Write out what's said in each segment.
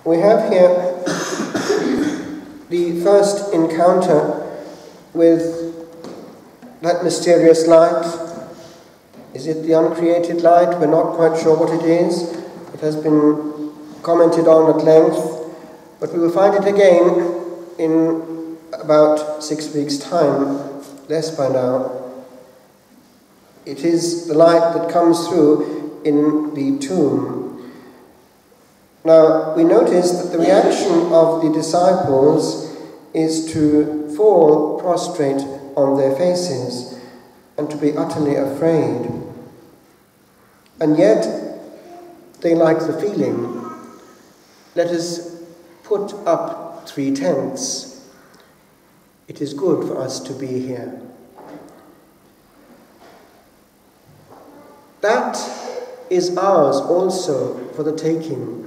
We have here the first encounter with that mysterious light. Is it the uncreated light? We're not quite sure what it is. It has been commented on at length, but we will find it again in about 6 weeks' time, less by now. It is the light that comes through in the tomb. Now, we notice that the reaction of the disciples is to fall prostrate on their faces and to be utterly afraid. And yet, they like the feeling. Let us put up 3 tents. It is good for us to be here. That is ours also for the taking.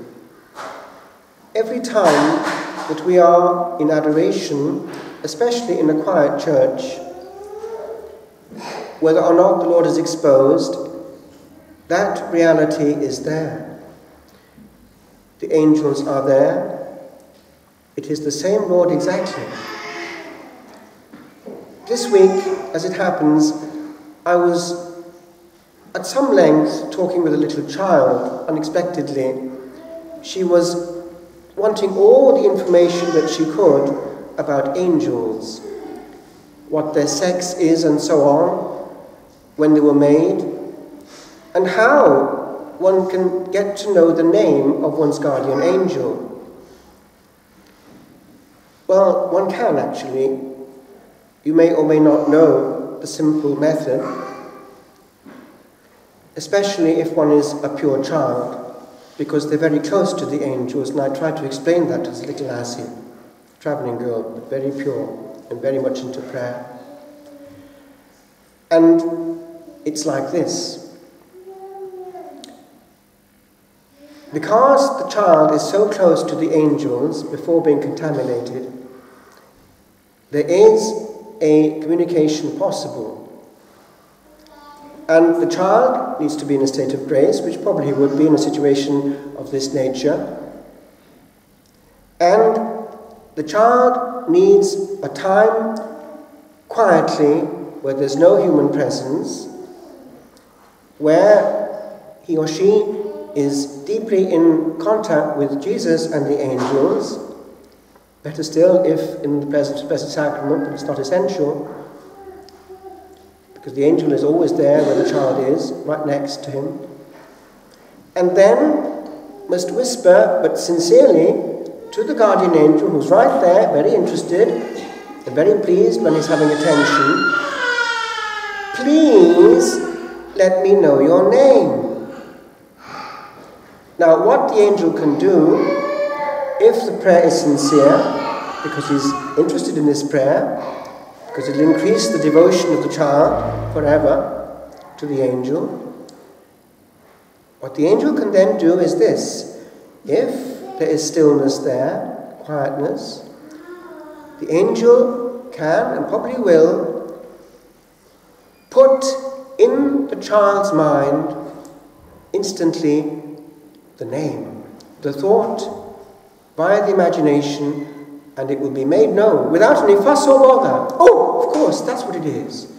Every time that we are in adoration, especially in a quiet church, whether or not the Lord is exposed, that reality is there. The angels are there. It is the same Lord exactly. This week, as it happens, I was at some length talking with a little child unexpectedly. She was wanting all the information that she could about angels, what their sex is and so on, when they were made, and how one can get to know the name of one's guardian angel. Well, one can actually. You may or may not know the simple method, especially if one is a pure child, because they're very close to the angels, and I tried to explain that to this little lassie, travelling girl, but very pure and very much into prayer. And it's like this. Because the child is so close to the angels before being contaminated, there is a communication possible. And the child needs to be in a state of grace, which probably would be in a situation of this nature. And the child needs a time quietly, where there's no human presence, where he or she is deeply in contact with Jesus and the angels. Better still, if in the presence of the Blessed Sacrament, but it's not essential, because the angel is always there where the child is, right next to him. And then must whisper, but sincerely, to the guardian angel, who's right there, very interested and very pleased when he's having attention, please let me know your name. Now, what the angel can do, if the prayer is sincere, because he's interested in this prayer, because it will increase the devotion of the child forever to the angel. What the angel can then do is this. If there is stillness there, quietness, the angel can and probably will put in the child's mind instantly the name, the thought, by the imagination, and it will be made known without any fuss or bother. Oh, of course, that's what it is.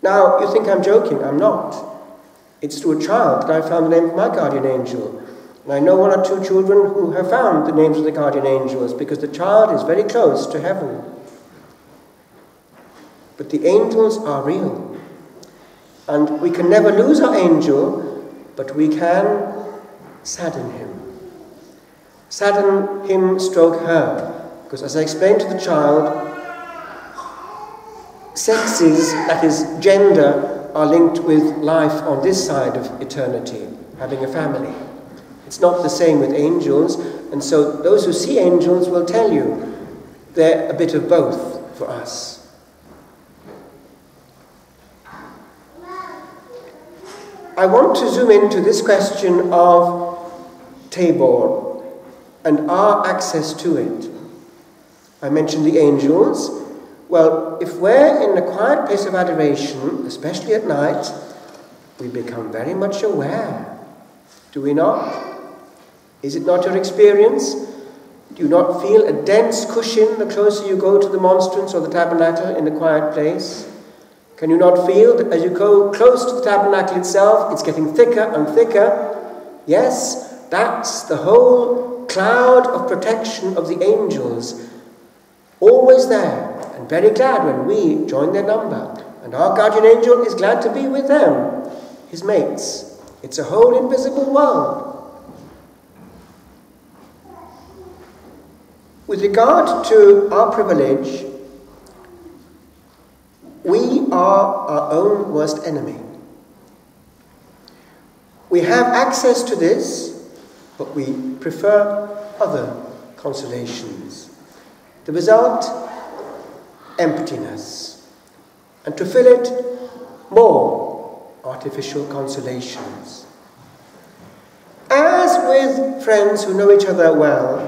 Now, you think I'm joking. I'm not. It's through a child that I found the name of my guardian angel. And I know 1 or 2 children who have found the names of the guardian angels, because the child is very close to heaven. But the angels are real. And we can never lose our angel, but we can sadden him. Sadden him, stroke her. Because as I explained to the child, sexes, that is, gender, are linked with life on this side of eternity, having a family. It's not the same with angels, and so those who see angels will tell you they're a bit of both for us. I want to zoom into this question of Tabor and our access to it. I mentioned the angels. Well, if we're in a quiet place of adoration, especially at night, we become very much aware, do we not? Is it not your experience? Do you not feel a dense cushion the closer you go to the monstrance or the tabernacle in a quiet place? Can you not feel that as you go close to the tabernacle itself, it's getting thicker and thicker? Yes, that's the whole cloud of protection of the angels, always there, and very glad when we join their number. And our guardian angel is glad to be with them, his mates. It's a whole invisible world. With regard to our privilege, we are our own worst enemy. We have access to this, but we prefer other consolations. The result, emptiness. And to fill it, more artificial consolations. As with friends who know each other well,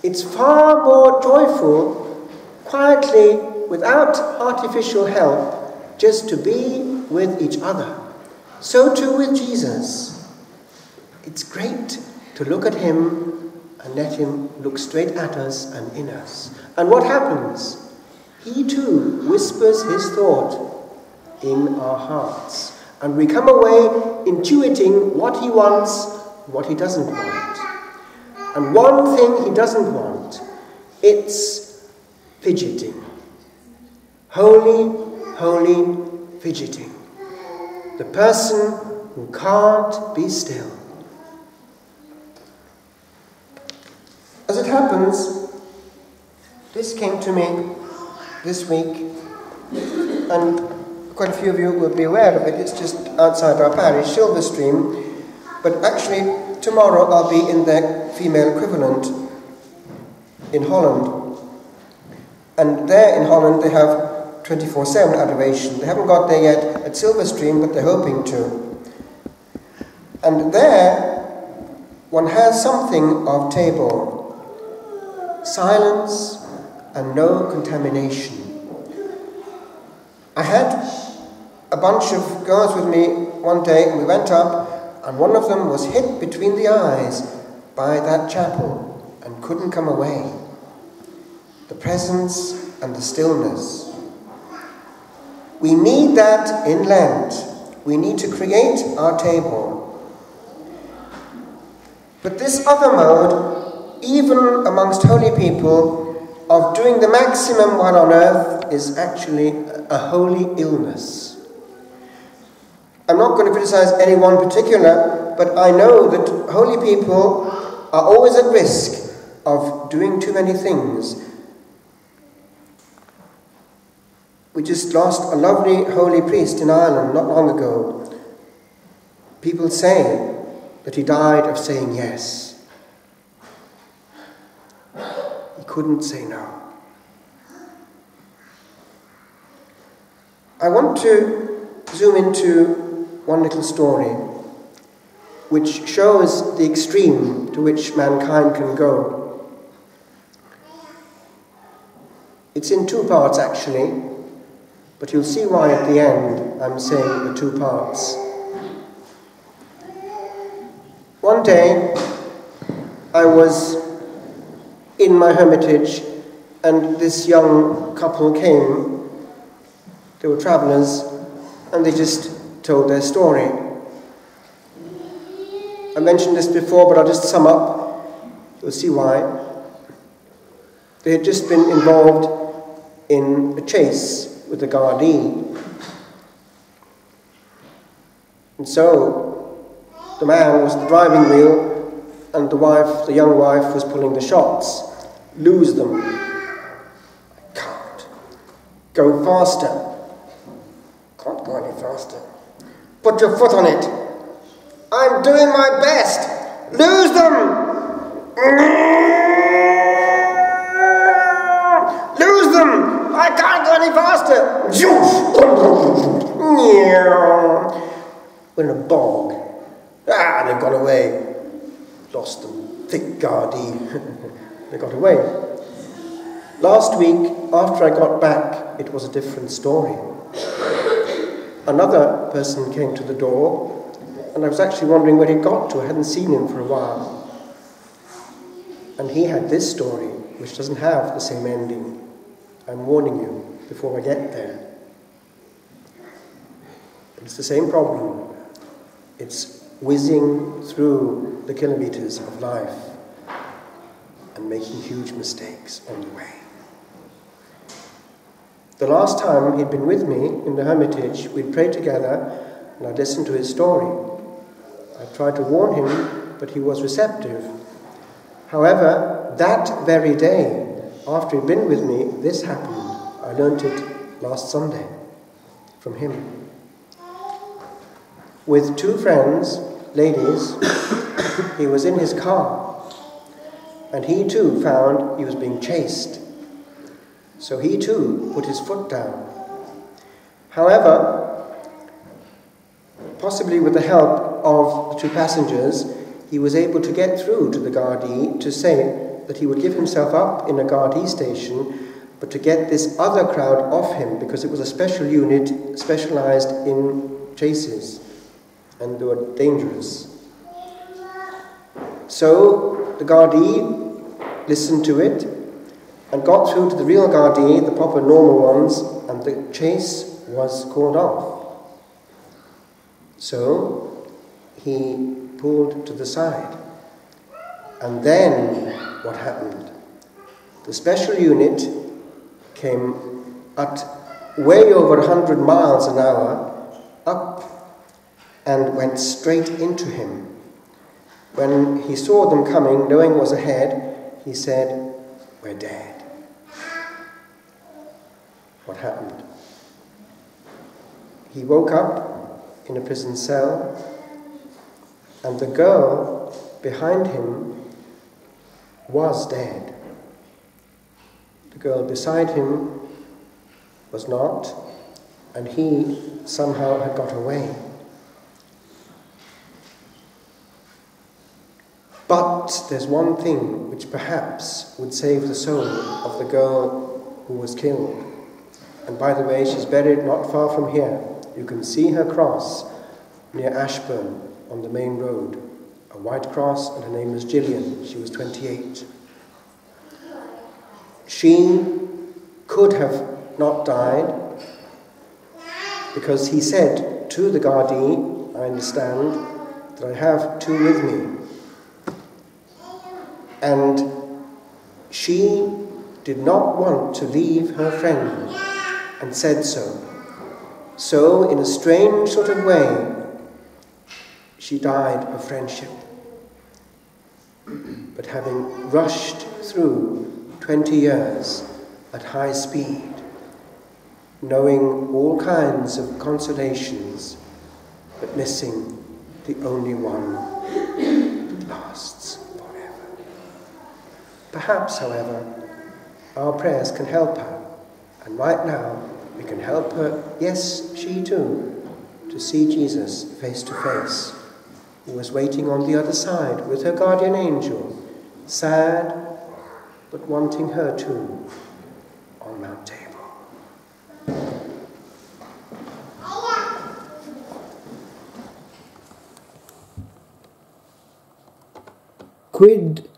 it's far more joyful, quietly, without artificial help, just to be with each other. So too with Jesus. It's great to look at him and let him look straight at us and in us. And what happens? He too whispers his thought in our hearts. And we come away intuiting what he wants, what he doesn't want. And one thing he doesn't want, it's fidgeting. Holy, holy fidgeting. The person who can't be still. As it happens, this came to me this week, and quite a few of you will be aware of it. It's just outside our parish, Silverstream, but actually tomorrow I'll be in their female equivalent in Holland. And there in Holland they have 24/7 adoration. They haven't got there yet at Silverstream, but they're hoping to. And there one has something of Tabor. Silence and no contamination. I had a bunch of girls with me one day, and we went up, and one of them was hit between the eyes by that chapel and couldn't come away. The presence and the stillness. We need that in Lent. We need to create our table. But this other mode, even amongst holy people, of doing the maximum while on earth is actually a holy illness. I'm not going to criticize any one particular, but I know that holy people are always at risk of doing too many things. We just lost a lovely holy priest in Ireland not long ago. People say that he died of saying yes. He couldn't say no. I want to zoom into one little story which shows the extreme to which mankind can go. It's in two parts actually, but you'll see why at the end I'm saying the two parts. One day I was in my hermitage and this young couple came. They were travellers and they just told their story. I mentioned this before, but I'll just sum up. You'll see why. They had just been involved in a chase with a Gardaí. And so the man was the driving wheel and the wife, the young wife, was pulling the shots. Lose them. I can't. Go faster. Can't go any faster. Put your foot on it. I'm doing my best. Lose them. Lose them. I can't go any faster. We're in a bog. They've gone away. Lost them. Thick Gardaí. They got away. Last week, after I got back, it was a different story. Another person came to the door, and I was actually wondering where he'd got to. I hadn't seen him for a while. And he had this story, which doesn't have the same ending. I'm warning you before I get there. It's the same problem. It's whizzing through the kilometers of life and making huge mistakes on the way. The last time he'd been with me in the hermitage, we'd prayed together and I'd listened to his story. I tried to warn him, but he was receptive. However, that very day, after he'd been with me, this happened. I learnt it last Sunday from him. With two friends, ladies, he was in his car, and he too found he was being chased. So he too put his foot down. However, possibly with the help of the two passengers, he was able to get through to the Gardaí to say that he would give himself up in a Gardaí station, but to get this other crowd off him, because it was a special unit specialized in chases, and they were dangerous. So the Gardaí listened to it and got through to the real Gardaí, the proper normal ones, and the chase was called off. So he pulled to the side. And then what happened? The special unit came at way over 100 miles an hour up and went straight into him. When he saw them coming, knowing what was ahead, he said, "We're dead." What happened? He woke up in a prison cell, and the girl behind him was dead. The girl beside him was not, and he somehow had got away. But there's one thing which perhaps would save the soul of the girl who was killed. And by the way, she's buried not far from here. You can see her cross near Ashburn on the main road. A white cross, and her name was Gillian. She was 28. She could have not died because he said to the Gardaí, I understand, that I have two with me. And she did not want to leave her friend and said so. So, in a strange sort of way, she died of friendship. But having rushed through 20 years at high speed, knowing all kinds of consolations, but missing the only one that lasts forever. Perhaps, however, our prayers can help her, and right now we can help her, yes, she too, to see Jesus face to face, who was waiting on the other side with her guardian angel, sad, but wanting her too, on Mount Tabor. Quid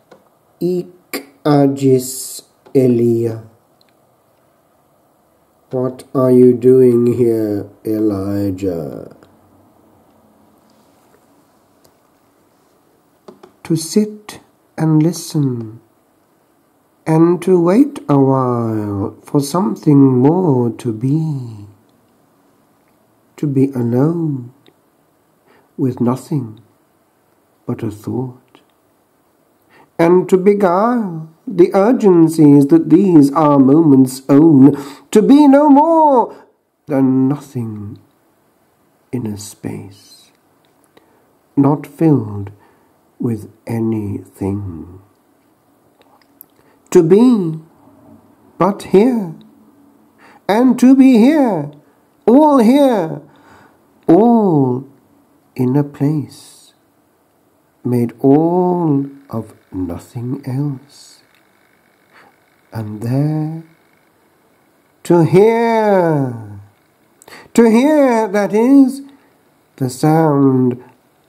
hic agis, Elia? What are you doing here, Elijah? To sit and listen, and to wait a while for something more to be alone, with nothing but a thought, and to beguile the urgencies that these our moments own, to be no more than nothing in a space, not filled with anything. To be but here, and to be here, all in a place, made all of nothing else. And there, to hear, that is, the sound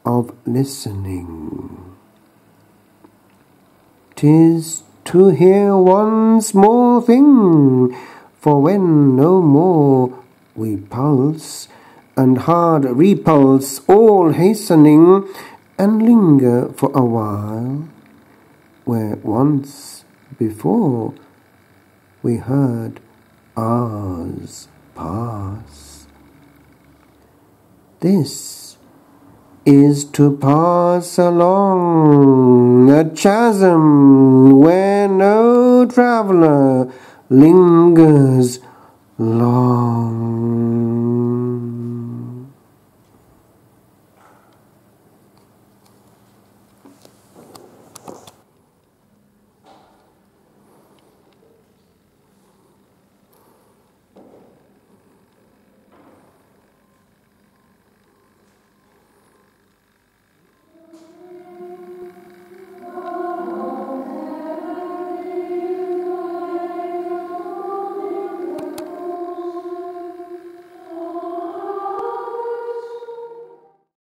of listening. 'tis to hear one small thing, for when no more we pulse, and hard repulse all hastening, and linger for a while, where once before we heard hours pass. This is to pass along a chasm where no traveller lingers long.